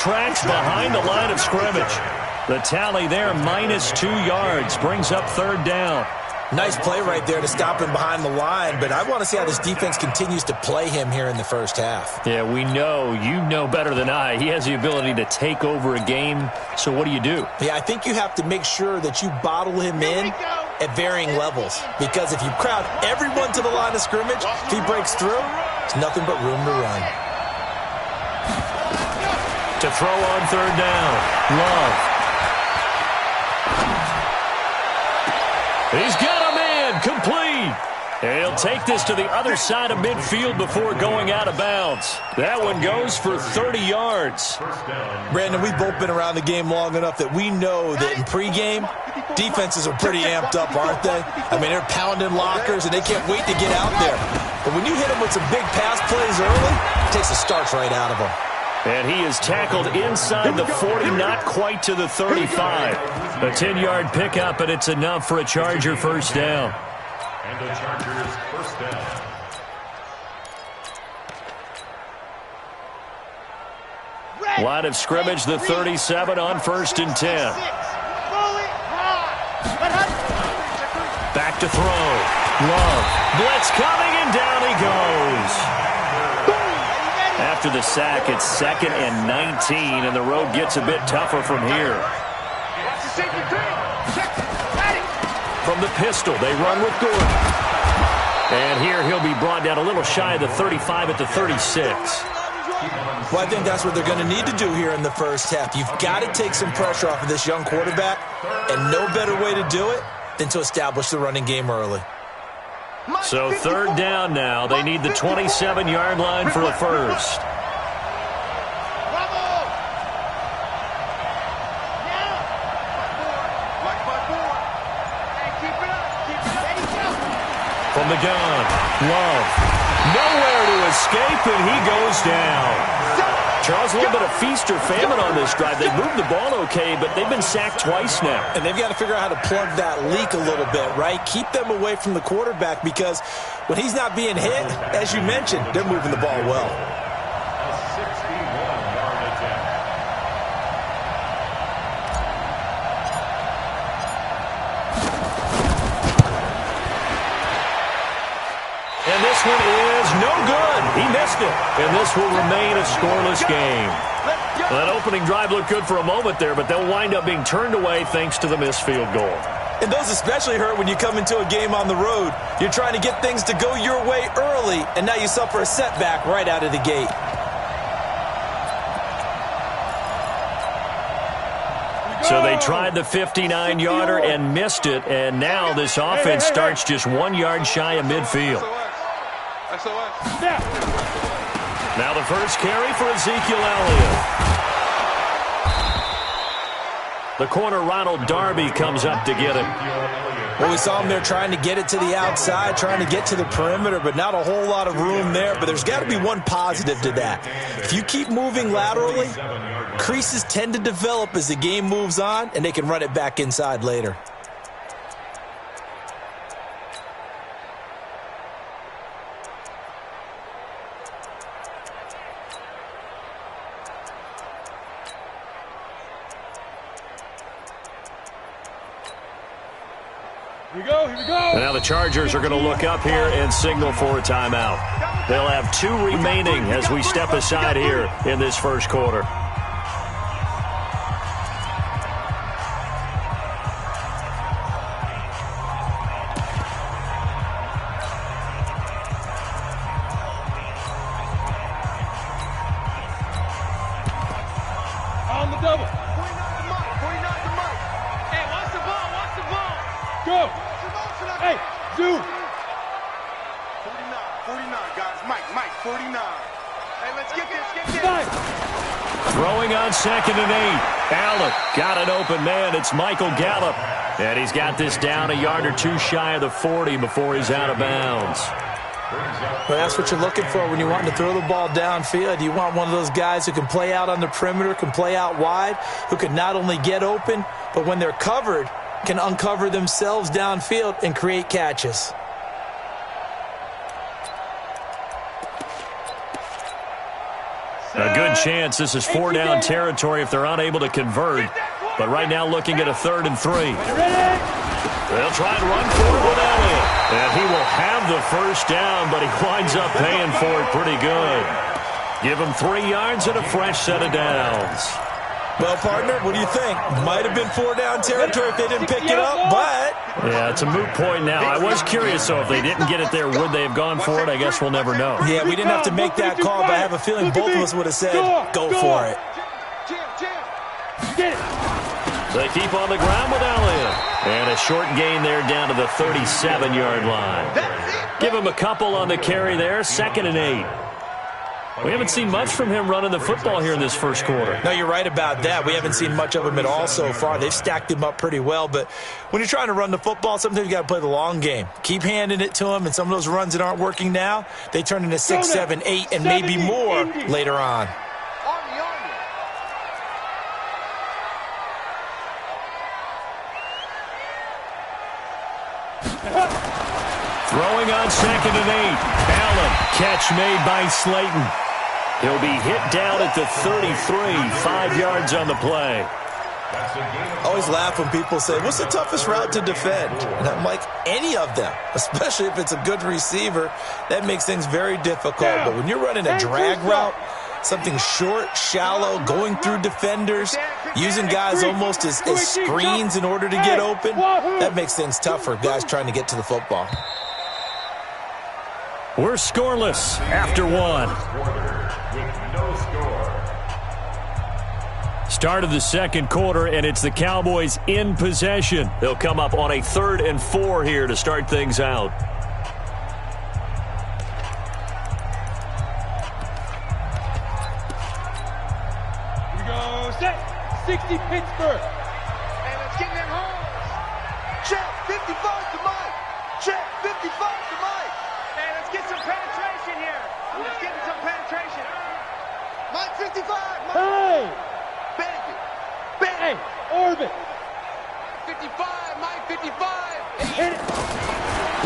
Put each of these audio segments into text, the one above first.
Tracks behind the line of scrimmage. The tally there, -2 yards, brings up third down. Nice play right there to stop him behind the line, but I want to see how this defense continues to play him here in the first half. Yeah, we know. You know better than I. He has the ability to take over a game, so what do you do? Yeah, I think you have to make sure that you bottle him in at varying levels, because if you crowd everyone to the line of scrimmage, if he breaks through, there's nothing but room to run. To throw on third down, Love. He's got a man, complete. He'll take this to the other side of midfield before going out of bounds. That one goes for 30 yards. Brandon, we've both been around the game long enough that we know that in pregame, defenses are pretty amped up, aren't they? I mean, they're pounding lockers, and they can't wait to get out there. But when you hit them with some big pass plays early, it takes the starch right out of them. And he is tackled inside the 40, not quite to the 35. A 10-yard pickup, and it's enough for a Charger first down. And the Chargers first down. Line of scrimmage, the 37 on 1st and 10. Back to throw. Love. Blitz coming, and down he goes. After the sack, it's 2nd and 19, and the road gets a bit tougher from here. From the pistol, they run with Gordon. And here he'll be brought down a little shy of the 35 at the 36. Well, I think that's what they're going to need to do here in the first half. You've got to take some pressure off of this young quarterback, and no better way to do it than to establish the running game early. So third down now. They need the 27-yard line for a first. From the gun, Love. Nowhere to escape, and he goes down. Charles, a little bit of feast or famine on this drive. They moved the ball okay, but they've been sacked twice now. And they've got to figure out how to plug that leak a little bit, right? Keep them away from the quarterback, because when he's not being hit, as you mentioned, they're moving the ball well. And this one is no good. He missed it. And this will remain a scoreless game. That opening drive looked good for a moment there, but they'll wind up being turned away thanks to the missed field goal. And those especially hurt when you come into a game on the road. You're trying to get things to go your way early, and now you suffer a setback right out of the gate. So they tried the 59-yarder and missed it, and now this offense starts just 1 yard shy of midfield. Now the first carry for Ezekiel Elliott. The corner, Ronald Darby, comes up to get it. Well, we saw him there trying to get it to the outside, trying to get to the perimeter, but not a whole lot of room there. But there's got to be one positive to that. If you keep moving laterally, creases tend to develop as the game moves on, and they can run it back inside later. Here we go. Now the Chargers are going to look up here and signal for a timeout. They'll have 2 remaining as we step aside here in this first quarter. On the double. Go. Hey, dude. 49, guys. Mike, 49. Hey, let's get this. Throwing on 2nd and 8. Allen got an open man. It's Michael Gallup. And he's got this down a yard or 2 shy of the 40 before he's out of bounds. Well, that's what you're looking for when you want to throw the ball downfield. You want one of those guys who can play out on the perimeter, can play out wide, who can not only get open, but when they're covered, can uncover themselves downfield and create catches. A good chance this is 4-down territory if they're unable to convert. But right now looking at a 3rd and 3. They'll try and run for it with Elliott. And he will have the first down, but he winds up paying for it pretty good. Give him 3 yards and a fresh set of downs. Well, partner, what do you think? Might have been 4-down territory if they didn't pick it up, but... Yeah, it's a moot point now. I was curious, though, if they didn't get it there, would they have gone for it? I guess we'll never know. Yeah, we didn't have to make that call, but I have a feeling both of us would have said, go for it. They keep on the ground with Elliott. And a short gain there down to the 37-yard line. Give him a couple on the carry there, 2nd and 8. We haven't seen much from him running the football here in this first quarter. No, you're right about that. We haven't seen much of him at all so far. They've stacked him up pretty well, but when you're trying to run the football, sometimes you got to play the long game. Keep handing it to him, and some of those runs that aren't working now, they turn into 6, 7, 8, and maybe more later on. Throwing on 2nd and 8. Allen, catch made by Slayton. He'll be hit down at the 33, 5 yards on the play. I always laugh when people say, what's the toughest route to defend? And I'm like, any of them, especially if it's a good receiver. That makes things very difficult. But when you're running a drag route, something short, shallow, going through defenders, using guys almost as screens in order to get open, that makes things tough for guys trying to get to the football. We're scoreless after 1. Start of the second quarter, and it's the Cowboys in possession. They'll come up on a 3rd and 4 here to start things out. Here we go. Set. 60 Pittsburgh. Hey, let's get in them holes. Check. 55 to Mike. Check. 55 to Mike. Hey, let's get some penetration here. Let's get some penetration. Mike 55. Mike. Hey. Bang. Hey, orbit. 55. Mike 55. Hit it.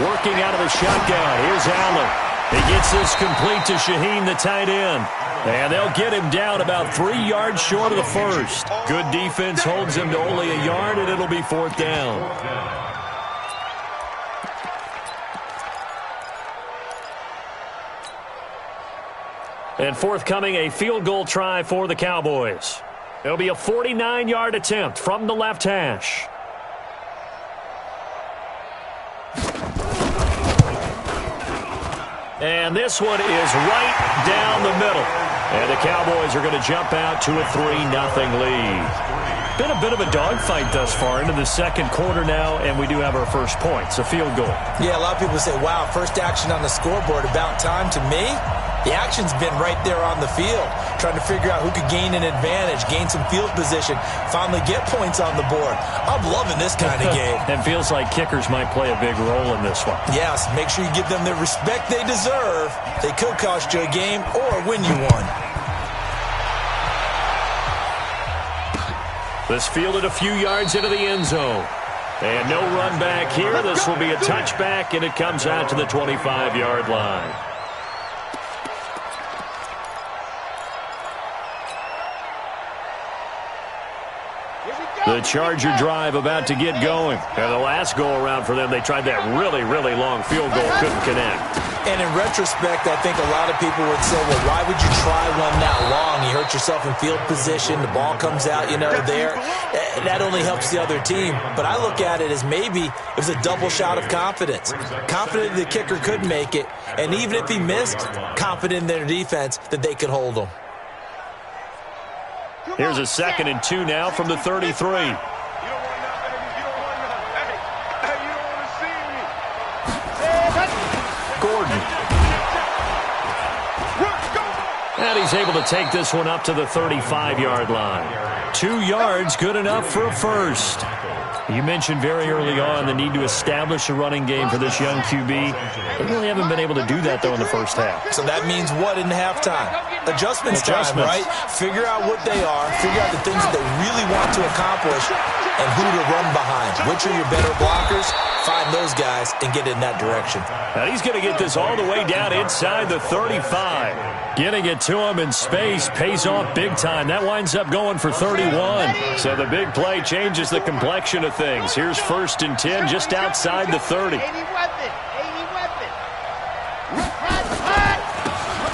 Working out of the shotgun. Here's Allen. He gets this complete to Shaheen, the tight end. And they'll get him down about 3 yards short of the first. Good defense holds him to only a yard, and it'll be 4th down. And forthcoming, a field goal try for the Cowboys. It'll be a 49-yard attempt from the left hash. And this one is right down the middle. And the Cowboys are going to jump out to a 3-0 lead. Been a bit of a dogfight thus far into the second quarter now, and we do have our first points, a field goal. Yeah, a lot of people say, wow, first action on the scoreboard, about time. To me, the action's been right there on the field, trying to figure out who could gain an advantage, gain some field position, finally get points on the board. I'm loving this kind of game. It feels like kickers might play a big role in this one. Yes, make sure you give them the respect they deserve. They could cost you a game or win you one. This fielded a few yards into the end zone. And no run back here. This will be a touchback, and it comes out to the 25-yard line. The Charger drive about to get going. And the last go-around for them, they tried that really, really long field goal, couldn't connect. And in retrospect, I think a lot of people would say, well, why would you try one that long? You hurt yourself in field position. The ball comes out, there. That only helps the other team. But I look at it as maybe it was a double shot of confidence. Confident the kicker could make it. And even if he missed, confident in their defense that they could hold him. Here's a 2nd and 2 now from the 33. Gordon. And he's able to take this one up to the 35-yard line. 2 yards, good enough for a first. You mentioned very early on the need to establish a running game for this young QB. They really haven't been able to do that, though, in the first half. So that means what in halftime? Adjustments time, right? Figure out what they are, figure out the things that they really want to accomplish, and who to run behind. Which are your better blockers? Find those guys and get in that direction. Now he's going to get this all the way down inside the 35. Getting it to him in space pays off big time. That winds up going for 31. So the big play changes the complexion of things. Here's 1st and 10 just outside the 30.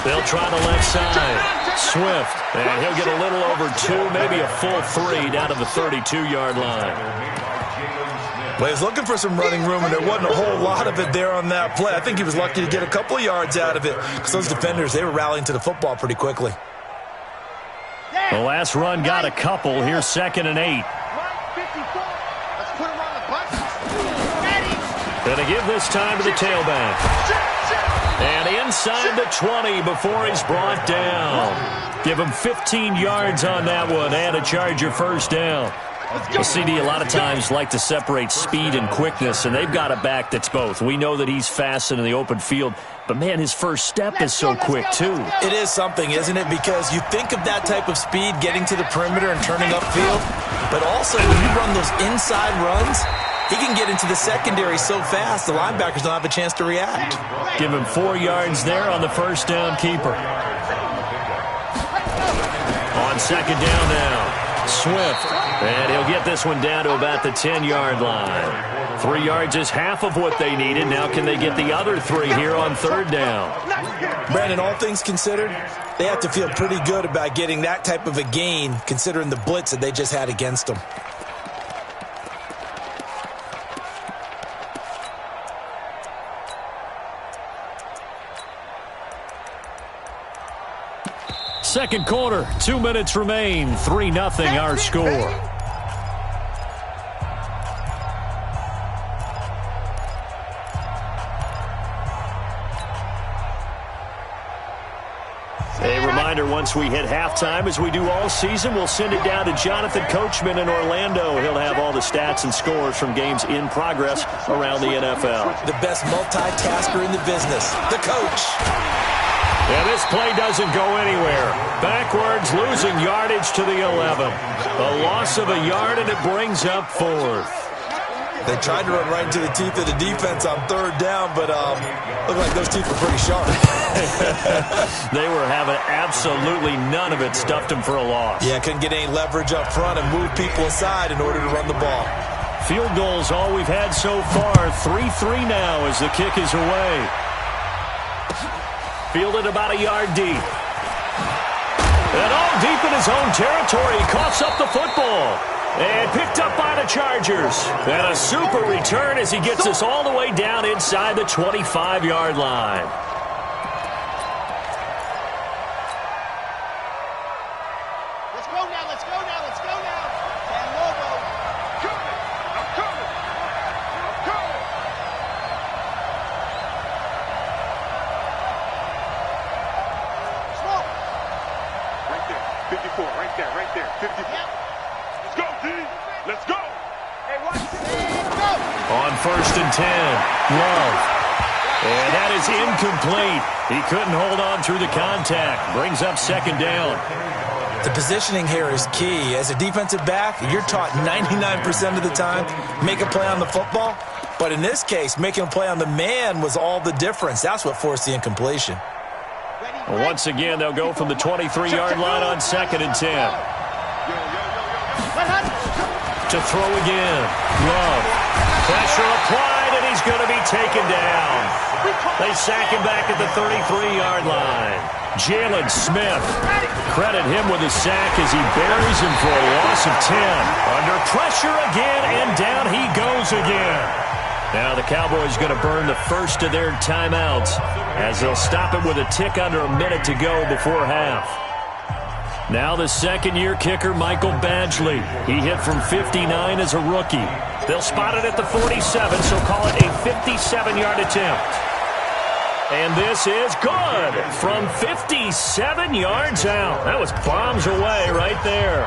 They'll try the left side. Swift. And he'll get a little over 2, maybe a full 3 down to the 32-yard line. Well, he was looking for some running room, and there wasn't a whole lot of it there on that play. I think he was lucky to get a couple of yards out of it because those defenders, they were rallying to the football pretty quickly. The last run got a couple. Here's 2nd and 8. Gonna give this time to the tailback. And inside the 20 before he's brought down. Give him 15 yards on that one and a Charger first down. The CD a lot of times like to separate speed and quickness, and they've got a back that's both. We know that he's fast in the open field, but, man, his first step is so quick, too. It is something, isn't it? Because you think of that type of speed getting to the perimeter and turning upfield, but also when you run those inside runs, he can get into the secondary so fast the linebackers don't have a chance to react. Give him 4 yards there on the first down keeper. On 2nd down now. Swift, and he'll get this one down to about the 10-yard line. 3 yards is half of what they needed. Now can they get the other 3 here on 3rd down? Brandon, all things considered, they have to feel pretty good about getting that type of a gain considering the blitz that they just had against them. Second quarter, 2 minutes remain. 3-0 our score. A reminder, once we hit halftime, as we do all season, we'll send it down to Jonathan Coachman in Orlando. He'll have all the stats and scores from games in progress around the NFL. The best multitasker in the business, the coach. Yeah, this play doesn't go anywhere. Backwards, losing yardage to the 11. A loss of a yard, and it brings up 4th. They tried to run right into the teeth of the defense on 3rd down, but looked like those teeth were pretty sharp. They were having absolutely none of it. Stuffed them for a loss. Yeah, couldn't get any leverage up front and move people aside in order to run the ball. Field goals all we've had so far. 3-3 now as the kick is away. Fielded about a yard deep. And all deep in his own territory. He coughs up the football. And picked up by the Chargers. And a super return as he gets us all the way down inside the 25-yard line. Let's go now, let's go now, let's go now. And Lobo. I'm coming. Smoke. Right there. 54, right there. 54. Yep. Let's go, D. Let's go. Hey, watch it. Go. On 1st and 10, Love. And that is incomplete. He couldn't hold on through the contact. Brings up 2nd down. The positioning here is key. As a defensive back, you're taught 99% of the time, make a play on the football. But in this case, making a play on the man was all the difference. That's what forced the incompletion. Well, once again, they'll go from the 23-yard line on 2nd and 10. To throw again. Love. Pressure applied, and he's going to be taken down. They sack him back at the 33-yard line. Jalen Smith. Credit him with a sack as he buries him for a loss of 10. Under pressure again, and down he goes again. Now the Cowboys going to burn the first of their timeouts as they'll stop it with a tick under a minute to go before half. Now the second-year kicker, Michael Badgley. He hit from 59 as a rookie. They'll spot it at the 47, so call it a 57-yard attempt. And this is good from 57 yards out. That was bombs away right there.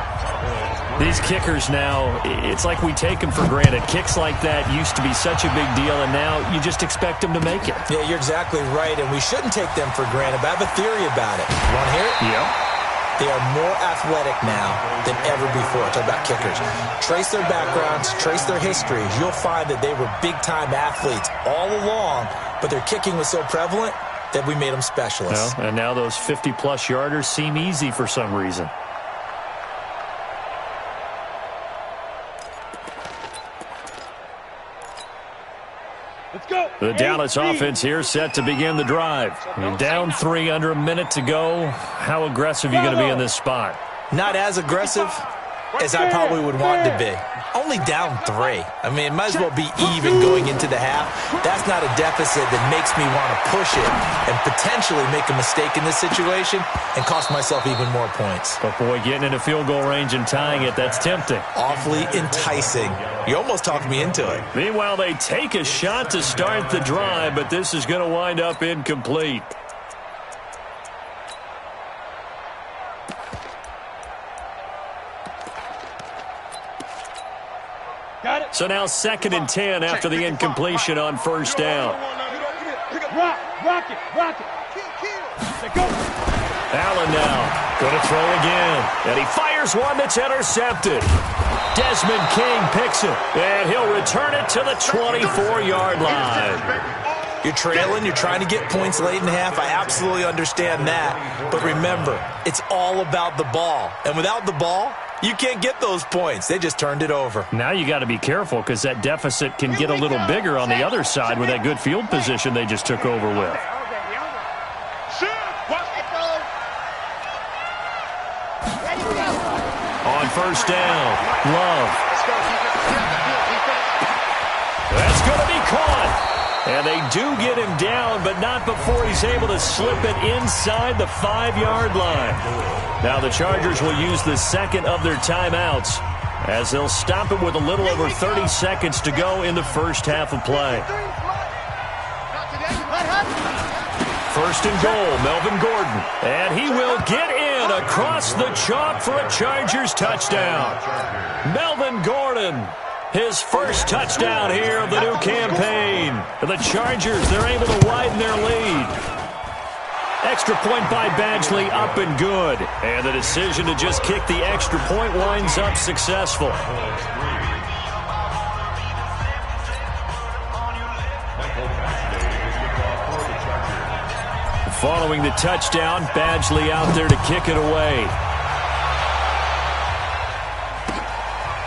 These kickers now, it's like we take them for granted. Kicks like that used to be such a big deal, and now you just expect them to make it. Yeah, you're exactly right, and we shouldn't take them for granted, but I have a theory about it. You want to hear it? Yeah. They are more athletic now than ever before. Talk about kickers. Trace their backgrounds, trace their histories. You'll find that they were big-time athletes all along, but their kicking was so prevalent that we made them specialists. Well, and now those 50-plus yarders seem easy for some reason. Let's go. The Dallas offense here set to begin the drive. You're down 3 under a minute to go. How aggressive are you going to be in this spot? Not as aggressive as I probably would want to be. Only down 3. I mean, it might as well be even going into the half. That's not a deficit that makes me want to push it and potentially make a mistake in this situation and cost myself even more points. But, boy, getting into field goal range and tying it, that's tempting. Awfully enticing. You almost talked me into it. Meanwhile, they take a shot to start the drive, but this is going to wind up incomplete. So now 2nd and 10 after the incompletion on first down. Rock it. Go. Allen now going to throw again. And he fires one that's intercepted. Desmond King picks it. And he'll return it to the 24-yard line. You're trailing. You're trying to get points late in the half. I absolutely understand that. But remember, it's all about the ball. And without the ball, you can't get those points. They just turned it over. Now you got to be careful because that deficit can get a little bigger on the other side with that good field position they just took over with. On first down, Love. That's going to be caught. And they do get him down, but not before he's able to slip it inside the 5-yard line. Now the Chargers will use the second of their timeouts as they'll stop it with a little over 30 seconds to go in the first half of play. First and goal, Melvin Gordon. And he will get in across the chalk for a Chargers touchdown. Melvin Gordon, his first touchdown here of the new campaign. The Chargers, they're able to widen their lead. Extra point by Badgley, up and good. And the decision to just kick the extra point winds up successful. Following the touchdown, Badgley out there to kick it away.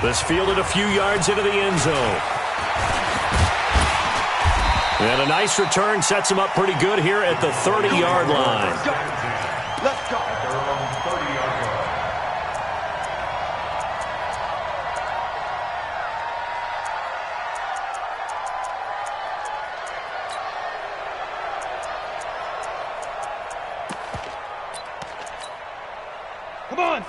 This fielded a few yards into the end zone. And a nice return sets him up pretty good here at the 30-yard line. Let's go.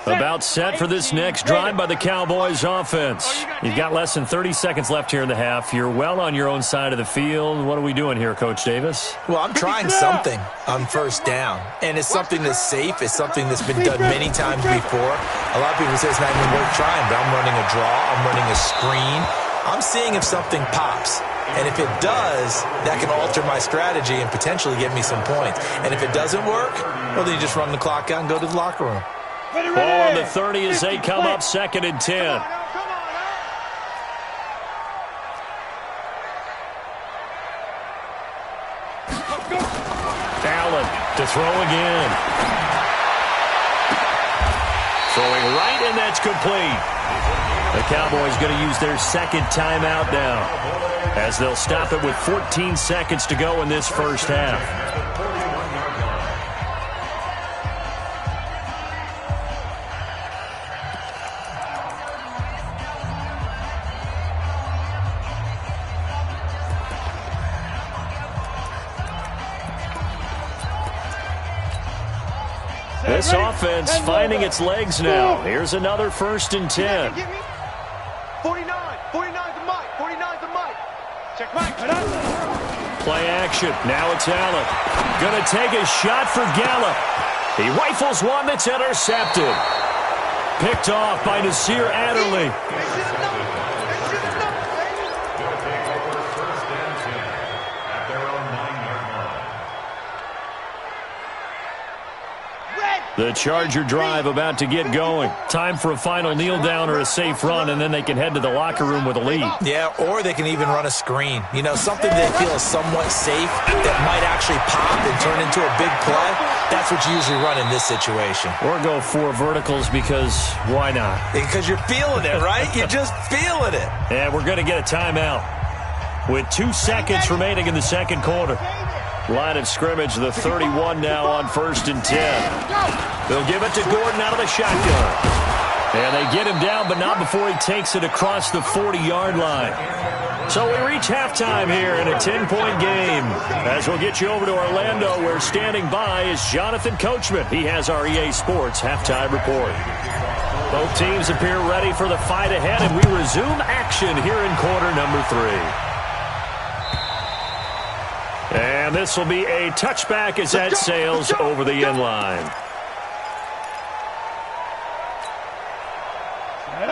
About set for this next drive by the Cowboys offense. You've got less than 30 seconds left here in the half. You're well on your own side of the field. What are we doing here, Coach Davis? Well, I'm trying something on first down, and it's something that's safe. It's something that's been done many times before. A lot of people say it's not even worth trying, but I'm running a draw. I'm running a screen. I'm seeing if something pops. And if it does, that can alter my strategy and potentially get me some points. And if it doesn't work, well, then you just run the clock out and go to the locker room. Ball on the 30 as they come up 2nd and 10. Allen to throw again. Throwing right, and that's complete. The Cowboys going to use their second timeout now as they'll stop it with 14 seconds to go in this first half. This offense finding its legs now. Here's another 1st and 10. 49 to Mike. 49 to Mike. Check Mike. Play action. Now it's Allen. Going to take a shot for Gallup. He rifles one that's intercepted. Picked off by Nasir Adderley. The Charger drive about to get going. Time for a final kneel down or a safe run, and then they can head to the locker room with a lead. Yeah, or they can even run a screen. You know, something they feel is somewhat safe that might actually pop and turn into a big play. That's what you usually run in this situation. Or go 4 verticals because why not? Because you're feeling it, right? You're just feeling it. And we're going to get a timeout with 2 seconds remaining in the second quarter. Line of scrimmage, the 31 now on 1st and 10. They'll give it to Gordon out of the shotgun. And they get him down, but not before he takes it across the 40-yard line. So we reach halftime here in a 10-point game. As we'll get you over to Orlando, where standing by is Jonathan Coachman. He has our EA Sports halftime report. Both teams appear ready for the fight ahead, and we resume action here in quarter number 3. And this will be a touchback as that sails over the end line.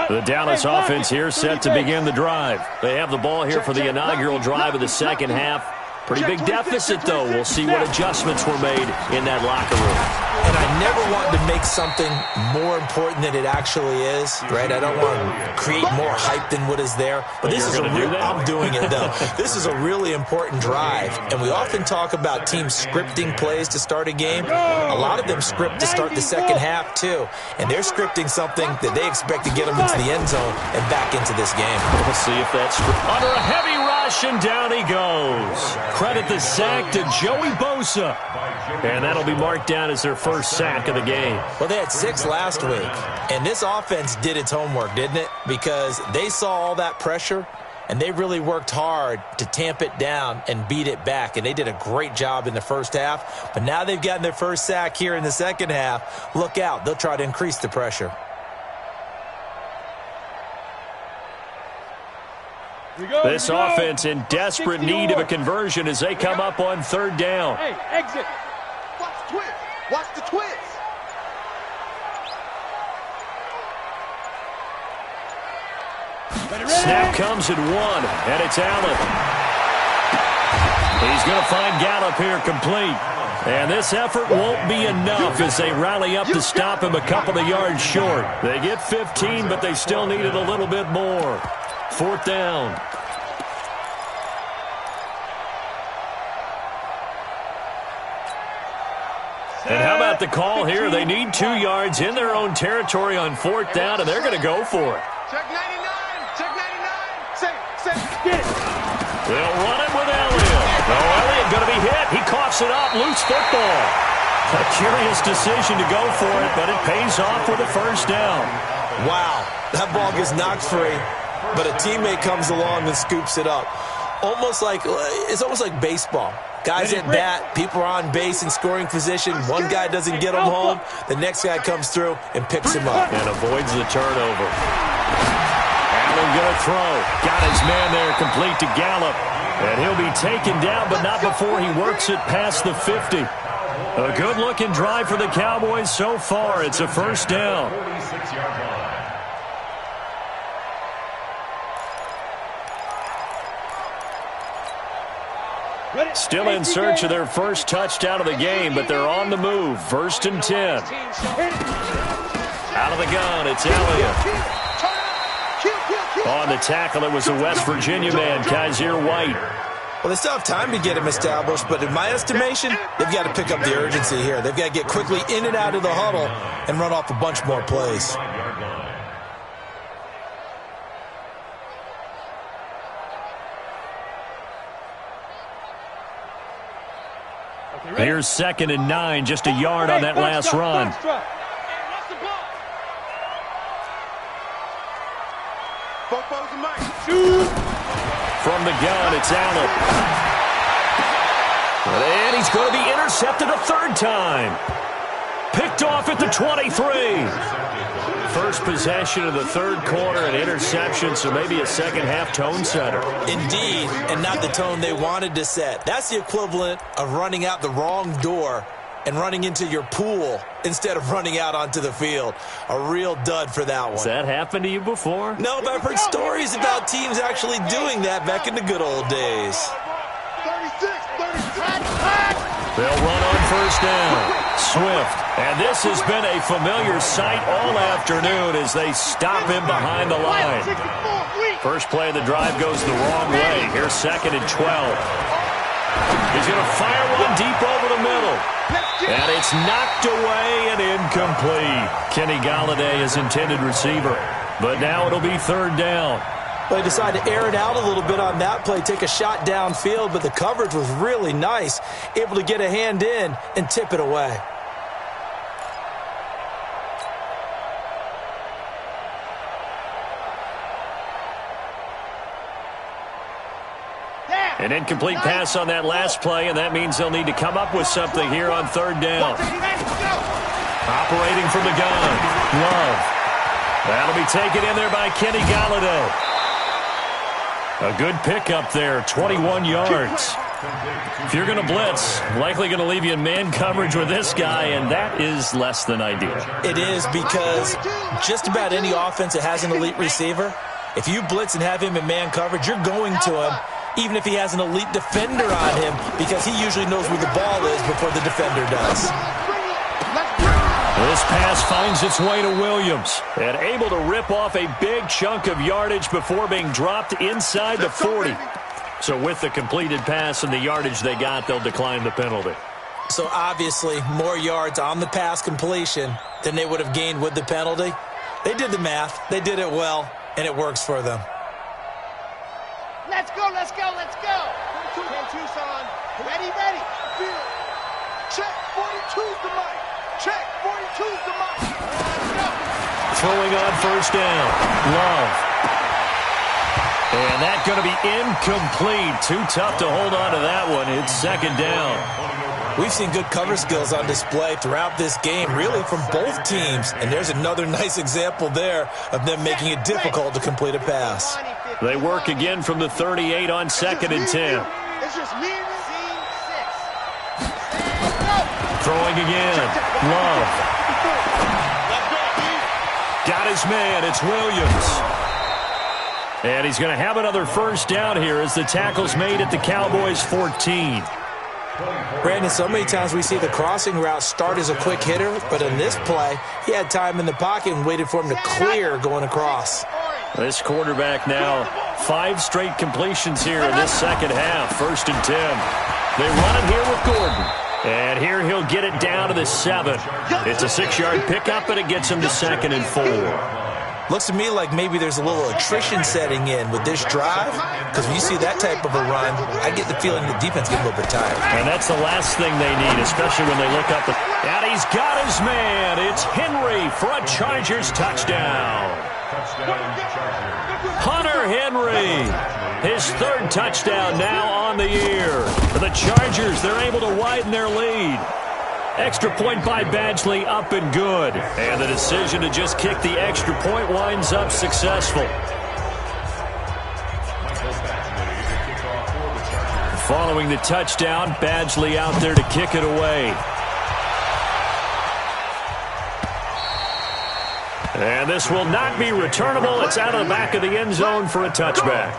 The Dallas offense here set to begin the drive. They have the ball here for the inaugural drive of the second half. Pretty big deficit, though. We'll see what adjustments were made in that locker room. And I never want to make something more important than it actually is, right? I don't want to create more hype than what is there. But this is a real, I'm doing it, though. This is a really important drive. And we often talk about teams scripting plays to start a game. A lot of them script to start the second half, too. And they're scripting something that they expect to get them into the end zone and back into this game. We'll see if that's under a heavy rush, and down he goes. Credit the sack to Joey Bosa. And that'll be marked down as their first sack of the game. Well, they had 6 last week. And this offense did its homework, didn't it? Because they saw all that pressure, and they really worked hard to tamp it down and beat it back. And they did a great job in the first half. But now they've gotten their first sack here in the second half. Look out. They'll try to increase the pressure. This offense in desperate need of a conversion as they come up on 3rd down. Hey, exit. Watch the twist. Watch the twist. Snap comes at 1, and it's Allen. He's going to find Gallup here complete. And this effort won't be enough as they rally up to stop him a couple of yards short. They get 15, but they still needed a little bit more. 4th down. And how about the call here? They need 2 yards in their own territory on 4th down, and they're going to go for it. Check 99. Check 99. Say, get it. They'll run it with Elliott. Oh, Elliott going to be hit. He coughs it up. Loose football. A curious decision to go for it, but it pays off with a 1st down. Wow. That ball gets knocked free, but a teammate comes along and scoops it up. It's almost like baseball. Guys at bat, people are on base in scoring position. One guy doesn't get him home. The next guy comes through and picks him up. And avoids the turnover. Allen going to throw. Got his man there complete to Gallup. And he'll be taken down, but not before he works it past the 50. A good-looking drive for the Cowboys so far. It's a 1st down. 46-yard line. Still in search of their first touchdown of the game, but they're on the move. 1st and 10. Out of the gun, it's Elliott. On the tackle, it was a West Virginia man, Kaiser White. Well, they still have time to get him established, but in my estimation, they've got to pick up the urgency here. They've got to get quickly in and out of the huddle and run off a bunch more plays. Here's 2nd and 9, just a yard on that last run. From the gun, it's Allen. And he's going to be intercepted a 3rd time. Picked off at the 23. First possession of the 3rd quarter, an interception, so maybe a second-half tone setter. Indeed, and not the tone they wanted to set. That's the equivalent of running out the wrong door and running into your pool instead of running out onto the field. A real dud for that one. Has that happened to you before? No, but I've heard stories about teams actually doing that back in the good old days. 36. They'll run on first down. Swift. And this has been a familiar sight all afternoon as they stop him behind the line. First play of the drive goes the wrong way. Here's 2nd and 12. He's going to fire one deep over the middle. And it's knocked away and incomplete. Kenny Galladay is intended receiver. But now it'll be 3rd down. They decided to air it out a little bit on that play, take a shot downfield, but the coverage was really nice. Able to get a hand in and tip it away. An incomplete pass on that last play, and that means they'll need to come up with something here on 3rd down. Operating from the gun, Love. That'll be taken in there by Kenny Galladay. A good pickup there, 21 yards. If you're going to blitz, likely going to leave you in man coverage with this guy, and that is less than ideal. It is, because just about any offense that has an elite receiver, if you blitz and have him in man coverage, you're going to him, even if he has an elite defender on him, because he usually knows where the ball is before the defender does. This pass finds its way to Williams, and able to rip off a big chunk of yardage before being dropped inside the 40. So with the completed pass and the yardage they got, they'll decline the penalty. So obviously, more yards on the pass completion than they would have gained with the penalty. They did the math, they did it well, and it works for them. Let's go. 10 Tucson. Ready. Field. Check. 42's the mic. Check. 42's the mic. Let's go. Throwing on first down. Love. And that's going to be incomplete. Too tough to hold on to that one. It's 2nd down. We've seen good cover skills on display throughout this game, really from both teams. And there's another nice example there of them making it difficult to complete a pass. They work again from the 38 on 2nd and 10. It's just me and Throwing again. Love. Got his man. It's Williams. And he's going to have another first down here as the tackle's made at the Cowboys' 14. Brandon, so many times we see the crossing route start as a quick hitter, but in this play, he had time in the pocket and waited for him to clear going across. This quarterback now 5 straight completions here in this second half. 1st and 10. They run it here with Gordon. And here he'll get it down to the 7. It's a 6-yard pickup, and it gets him to 2nd and 4. Looks to me like maybe there's a little attrition setting in with this drive, because when you see that type of a run, I get the feeling the defense gets a little bit tired. And that's the last thing they need, especially when they look up. And he's got his man. It's Henry for a Chargers touchdown. Hunter Henry, his 3rd touchdown now on the year. For the Chargers, they're able to widen their lead. Extra point by Badgley, up and good. And the decision to just kick the extra point winds up successful. Following the touchdown, Badgley out there to kick it away. And this will not be returnable. It's out of the back of the end zone for a touchback.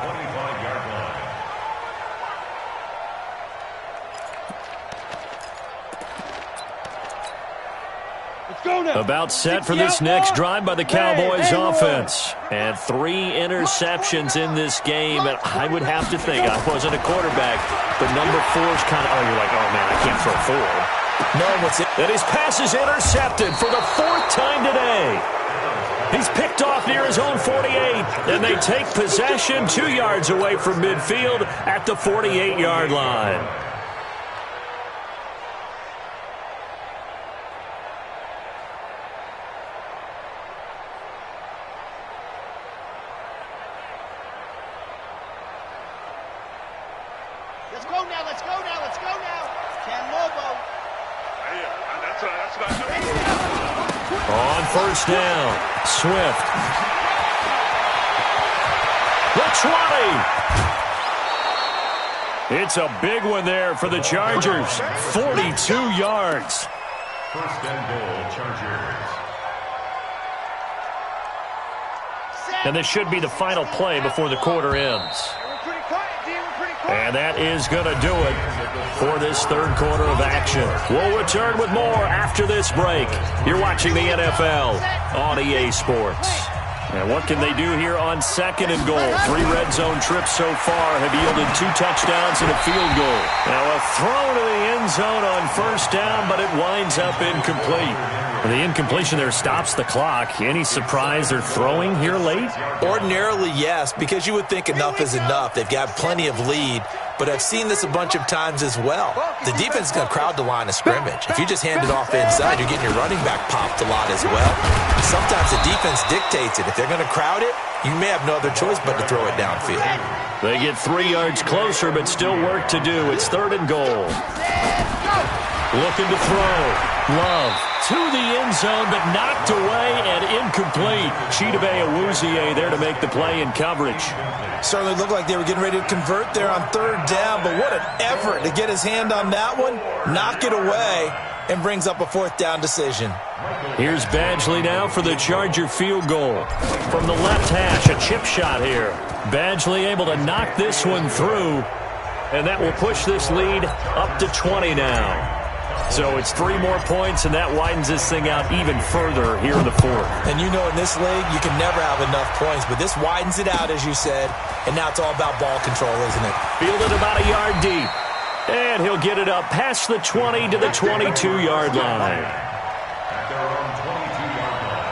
About set for this next drive by the Cowboys offense. And 3 interceptions in this game. And I would have to think, I wasn't a quarterback, but number 4 is kind of, you're like, oh, man, I can't throw 4. No, what's it? And his pass is intercepted for the 4th time today. He's picked off near his own 48. And they take possession 2 yards away from midfield at the 48-yard line. Let's go now. Cam Lobo. That's what I know. On first down, Swift. The 20. It's a big one there for the Chargers. 42 yards. First and goal, Chargers. And this should be the final play before the quarter ends. And that is going to do it for this third quarter of action. We'll return with more after this break. You're watching the NFL on EA Sports. And what can they do here on second and goal? 3 red zone trips so far have yielded 2 touchdowns and a field goal. Now a throw to the end zone on first down, but it winds up incomplete. The incompletion there stops the clock. Any surprise they're throwing here late? Ordinarily, yes, because you would think enough is enough. They've got plenty of lead, but I've seen this a bunch of times as well. The defense is going to crowd the line of scrimmage. If you just hand it off inside, you're getting your running back popped a lot as well. Sometimes the defense dictates it. If they're going to crowd it, you may have no other choice but to throw it downfield. They get 3 yards closer, but still work to do. It's third and goal. Looking to throw. Love to the end zone, but knocked away and incomplete. Chidobe Awuzie there to make the play in coverage. Certainly looked like they were getting ready to convert there on third down, but what an effort to get his hand on that one, knock it away, and brings up a fourth down decision. Here's Badgley now for the Charger field goal. From the left hash, a chip shot here. Badgley able to knock this one through, and that will push this lead up to 20 now. So it's 3 more points, and that widens this thing out even further here in the fourth. And you know in this league, you can never have enough points, but this widens it out, as you said, and now it's all about ball control, isn't it? Fielded about a yard deep. And he'll get it up past the 20 to the 22-yard line. At their own 22-yard line.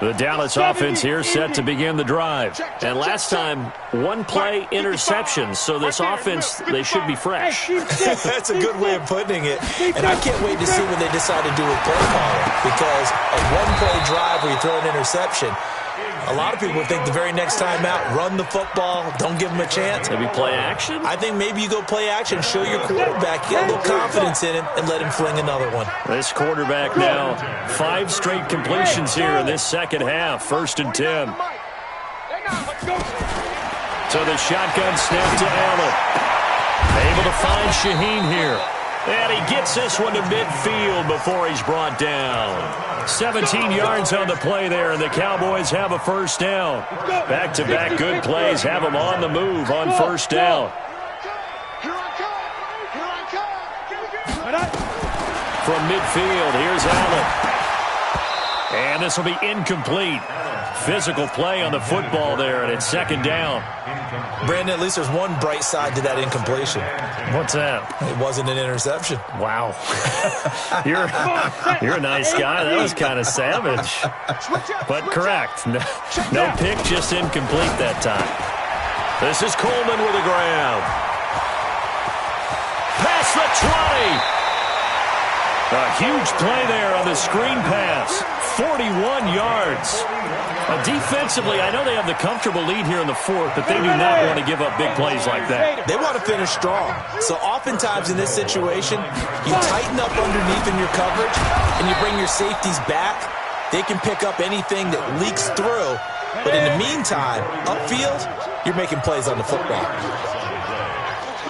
The Dallas offense here set to begin the drive. And last time, 1 play interception. So this offense, they should be fresh. That's a good way of putting it. And I can't wait to see what they decide to do with play calling. Because a 1-play drive where you throw an interception, a lot of people think the very next time out, run the football, don't give them a chance. Maybe play action? I think maybe you go play action, show your quarterback, get a little confidence in him, and let him fling another one. This quarterback now, 5 straight completions here in this second half. 1st and 10. So the shotgun snap to Allen. Able to find Shaheen here. And he gets this one to midfield before he's brought down. 17 yards on the play there, and the Cowboys have a first down. Back-to-back good plays have them on the move on first down. From midfield, here's Allen. And this will be incomplete. Physical play on the football there, and it's second down. Brandon, at least there's one bright side to that incompletion. What's that? It wasn't an interception. Wow. You're a nice guy. That was kind of savage. But correct. No pick, just incomplete that time. This is Coleman with a grab. Past the 20. A huge play there on the screen pass. 41 yards. Defensively, I know they have the comfortable lead here in the fourth, but they do not want to give up big plays like that. They want to finish strong. So oftentimes in this situation, you tighten up underneath in your coverage, and you bring your safeties back. They can pick up anything that leaks through. But in the meantime, upfield, you're making plays on the football.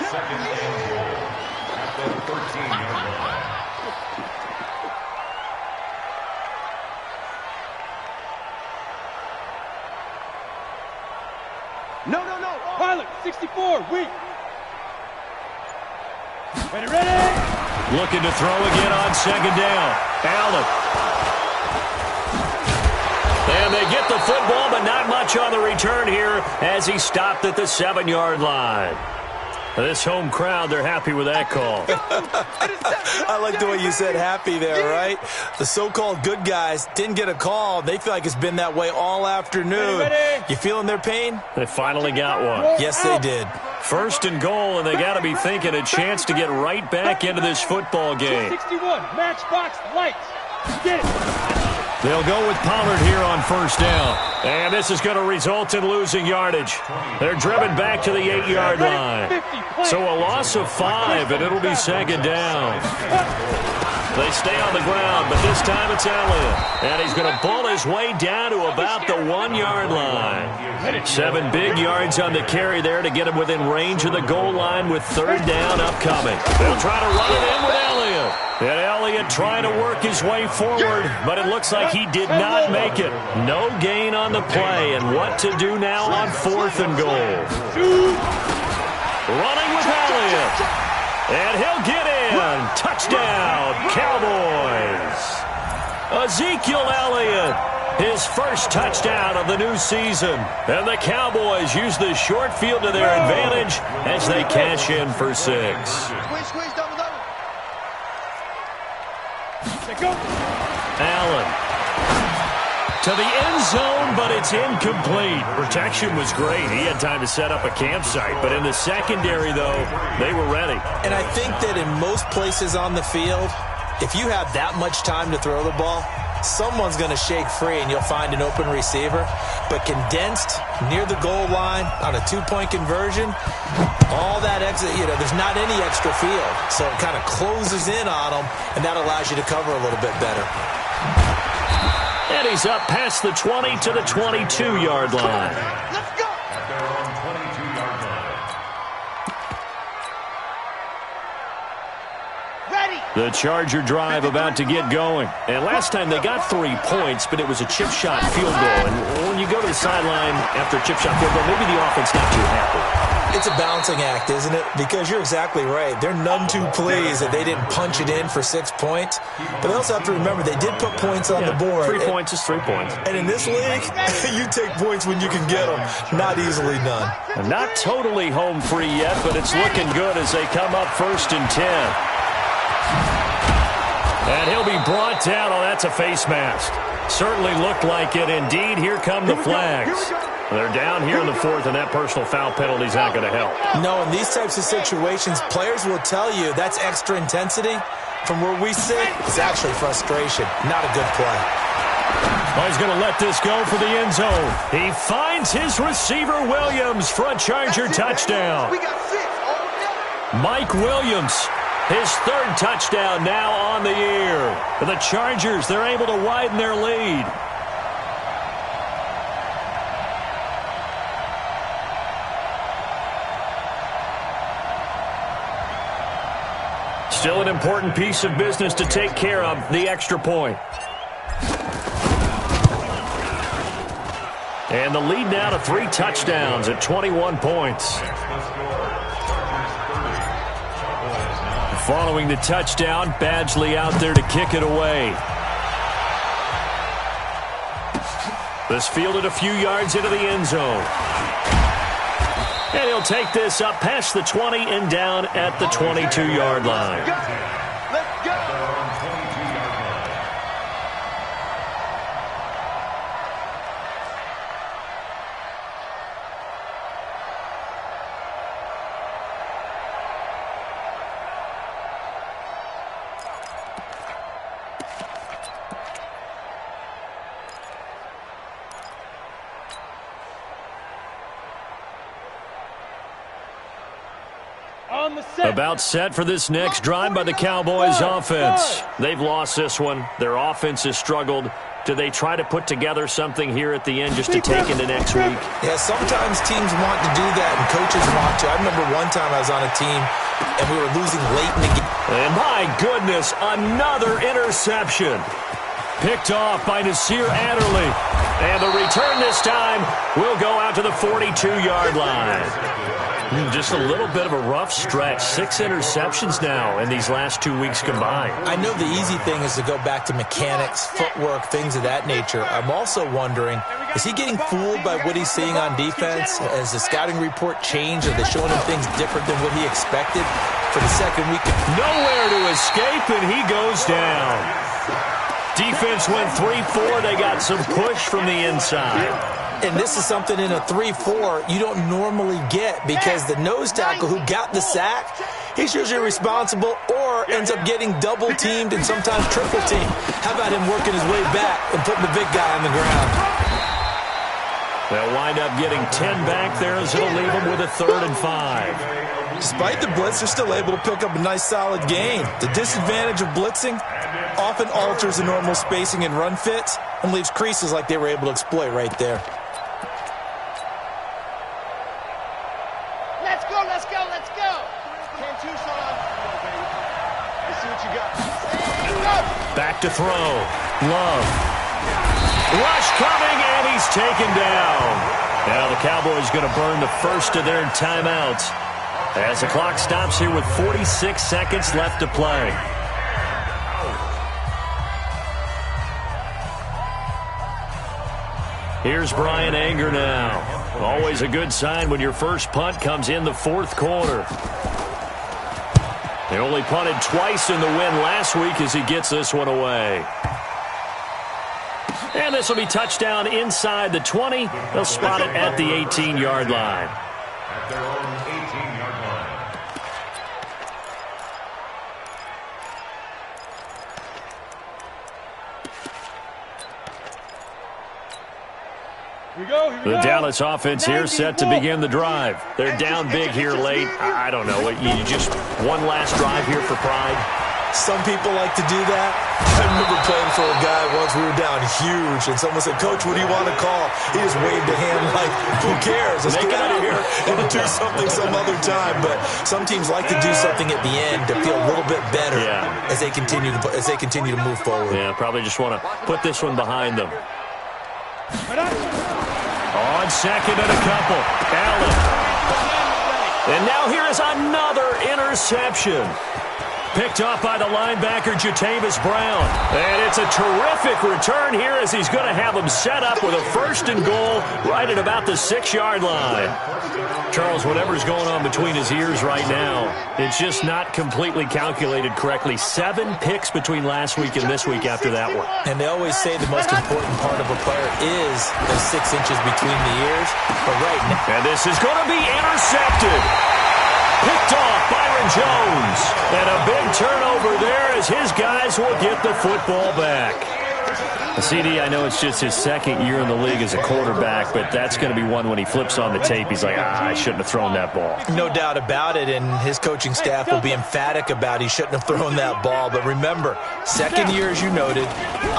Second and goal. At the 13-yard line. No. Pilot, 64, weak. Ready. Looking to throw again on second down. Allen. And they get the football, but not much on the return here as he stopped at the 7-yard line. This home crowd, they're happy with that call. I like the way you said happy there, right? The so-called good guys didn't get a call. They feel like it's been that way all afternoon. You feeling their pain? They finally got one. Yes, they did. 1st and goal, and they got to be thinking a chance to get right back into this football game. 61, matchbox lights. Get it. They'll go with Pollard here on first down. And this is going to result in losing yardage. They're driven back to the 8-yard line. So a loss of 5, and it'll be second down. They stay on the ground, but this time it's Elliott. And he's going to bull his way down to about the 1-yard line. 7 big yards on the carry there to get him within range of the goal line with 3rd down upcoming. They'll try to run it in with Elliott. And Elliott trying to work his way forward, but it looks like he did not make it. No gain on the play, and what to do now on 4th and goal. Running with Elliott. And he'll get in. Touchdown, Cowboys. Ezekiel Elliott, his first touchdown of the new season. And the Cowboys use the short field to their advantage as they cash in for 6. Squeeze, double. Allen to the end zone, but it's incomplete. Protection was great. He had time to set up a campsite, but in the secondary, though, they were ready. And I think that in most places on the field, if you have that much time to throw the ball, someone's going to shake free and you'll find an open receiver. But condensed near the goal line on a 2-point conversion, all that exit, there's not any extra field. So it kind of closes in on them, and that allows you to cover a little bit better. And he's up past the 20 to the 22-yard line. Let's go. At their own 22-yard line. Ready. The Charger drive about to get going. And last time they got 3 points, but it was a chip shot field goal. And when you go to the sideline after a chip shot field goal, maybe the offense not too happy. It's a balancing act, isn't it? Because you're exactly right. They're none too pleased that they didn't punch it in for 6 points. But they also have to remember they did put points on the board. 3 points is 3 points. And in this league, you take points when you can get them. Not easily done. And not totally home free yet, but it's looking good as they come up 1st and 10. And he'll be brought down. Oh, that's a face mask. Certainly looked like it. Indeed, here come the flags. They're down here in the 4th, and that personal foul penalty is not going to help. No, in these types of situations, players will tell you that's extra intensity. From where we sit, it's actually frustration. Not a good play. Oh, he's going to let this go for the end zone. He finds his receiver, Williams, for a Charger touchdown. We got 6 altogether. Mike Williams, his 3rd touchdown now on the year. For the Chargers, they're able to widen their lead. Still an important piece of business to take care of, the extra point. And the lead now to 3 touchdowns at 21 points. Following the touchdown, Badgley out there to kick it away. This fielded a few yards into the end zone. And he'll take this up past the 20 and down at the 22-yard line. Let's go. About set for this next drive by the Cowboys offense. They've lost this one. Their offense has struggled. Do they try to put together something here at the end just to take into next week? Yeah, sometimes teams want to do that and coaches want to. I remember one time I was on a team and we were losing late in the game. And my goodness, another interception. Picked off by Nasir Adderley. And the return this time will go out to the 42-yard line. Just a little bit of a rough stretch. 6 interceptions now in these last 2 weeks combined. I know the easy thing is to go back to mechanics, footwork, things of that nature. I'm also wondering, is he getting fooled by what he's seeing on defense? Has the scouting report changed? Are they showing him things different than what he expected for the second week? Nowhere to escape, and he goes down. Defense went 3-4. They got some push from the inside. And this is something in a 3-4 you don't normally get because the nose tackle who got the sack, he's usually responsible or ends up getting double-teamed and sometimes triple-teamed. How about him working his way back and putting the big guy on the ground? They'll wind up getting 10 back there as it'll leave them with a 3rd and 5. Despite the blitz, they're still able to pick up a nice, solid gain. The disadvantage of blitzing often alters the normal spacing and run fits and leaves creases like they were able to exploit right there. Let's go, let's go, let's go. 10-2, son. Let's see what you got. Back to throw. Love. Rush coming, and he's taken down. Now the Cowboys going to burn the first of their timeouts as the clock stops here with 46 seconds left to play. Here's Brian Anger now. Always a good sign when your first punt comes in the fourth quarter. They only punted twice in the win last week as he gets this one away. And this will be touchdown inside the 20. They'll spot it at the 18-yard line. At their own 18-yard line. Here we go, here we The go. Dallas offense here set to begin the drive. They're down big here late. I don't know. You just one last drive here for pride. Some people like to do that. I remember playing for a guy once. We were down huge, and someone said, "Coach, what do you want to call?" He just waved a hand like, "Who cares? Let's get out of here and do something some other time." But some teams like to do something at the end to feel a little bit better as they continue to move forward. Yeah, probably just want to put this one behind them. On second and a couple, Allen. And now here is another interception. Picked off by the linebacker, Jatavis Brown. And it's a terrific return here as he's going to have him set up with a first and goal right at about the 6-yard line. Charles, whatever's going on between his ears right now, it's just not completely calculated correctly. 7 picks between last week and this week after that one. And they always say the most important part of a player is the 6 inches between the ears. But right now, and this is going to be intercepted. Picked off Byron Jones. And a big turnover there as his guys will get the football back. CD, I know it's just his second year in the league as a quarterback, but that's going to be one when he flips on the tape. He's like, I shouldn't have thrown that ball. No doubt about it, and his coaching staff will be emphatic about he shouldn't have thrown that ball. But remember, second year, as you noted,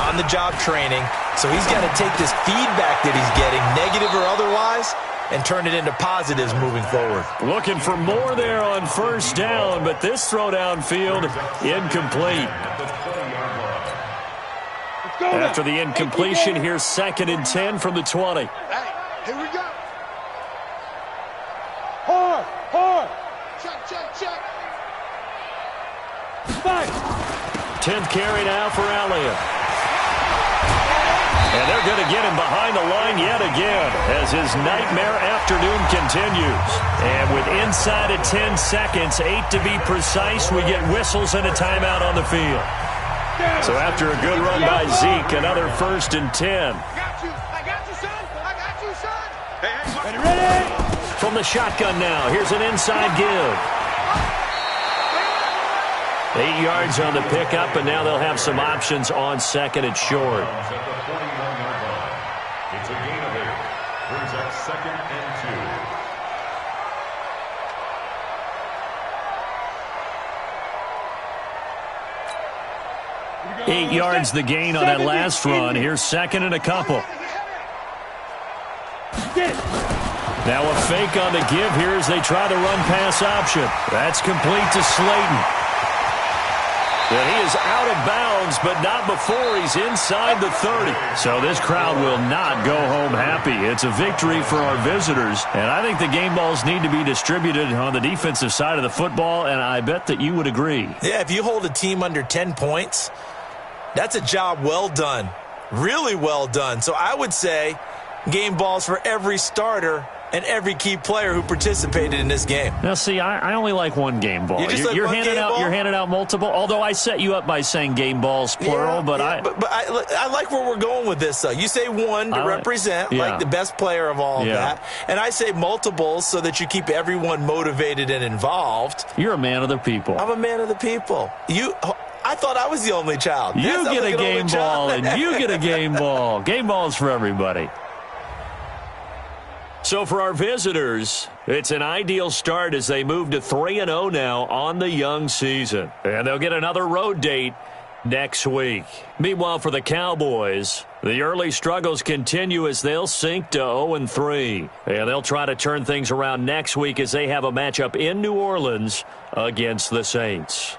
on-the-job training, so he's got to take this feedback that he's getting, negative or otherwise, and turn it into positives moving forward. Looking for more there on first down, but this throw downfield incomplete. After the incompletion, here's 2nd and 10 from the 20. Hey, here we go. Hard, hard. Check, check, check. 10th carry now for Elliott. And they're going to get him behind the line yet again as his nightmare afternoon continues. And with inside of 10 seconds, 8 to be precise, we get whistles and a timeout on the field. So after a good run by Zeke, another 1st and 10. I got you, son. I got you, son. Hey, Ready? From the shotgun now, here's an inside give. 8 yards on the pickup, and now they'll have some options on 2nd and short. At the 41-yard line. It's a gain of 8. Brings up 2nd and 2. 8 yards the gain on that last run. Here's 2nd and a couple. Now a fake on the give here as they try the run-pass option. That's complete to Slayton. And he is out of bounds, but not before he's inside the 30. So this crowd will not go home happy. It's a victory for our visitors, and I think the game balls need to be distributed on the defensive side of the football, and I bet that you would agree. Yeah, if you hold a team under 10 points, that's a job well done. Really well done. So I would say game balls for every starter and every key player who participated in this game. Now, see, I only like one game ball. You're handing out multiple. Although I set you up by saying game balls plural, but I like where we're going with this. You say one to represent like the best player of all of that, and I say multiples so that you keep everyone motivated and involved. You're a man of the people. I'm a man of the people. I thought I was the only child. You get a game ball, and you get a game ball. Game balls for everybody. So for our visitors, it's an ideal start as they move to 3-0 now on the young season. And they'll get another road date next week. Meanwhile, for the Cowboys, the early struggles continue as they'll sink to 0-3. And they'll try to turn things around next week as they have a matchup in New Orleans against the Saints.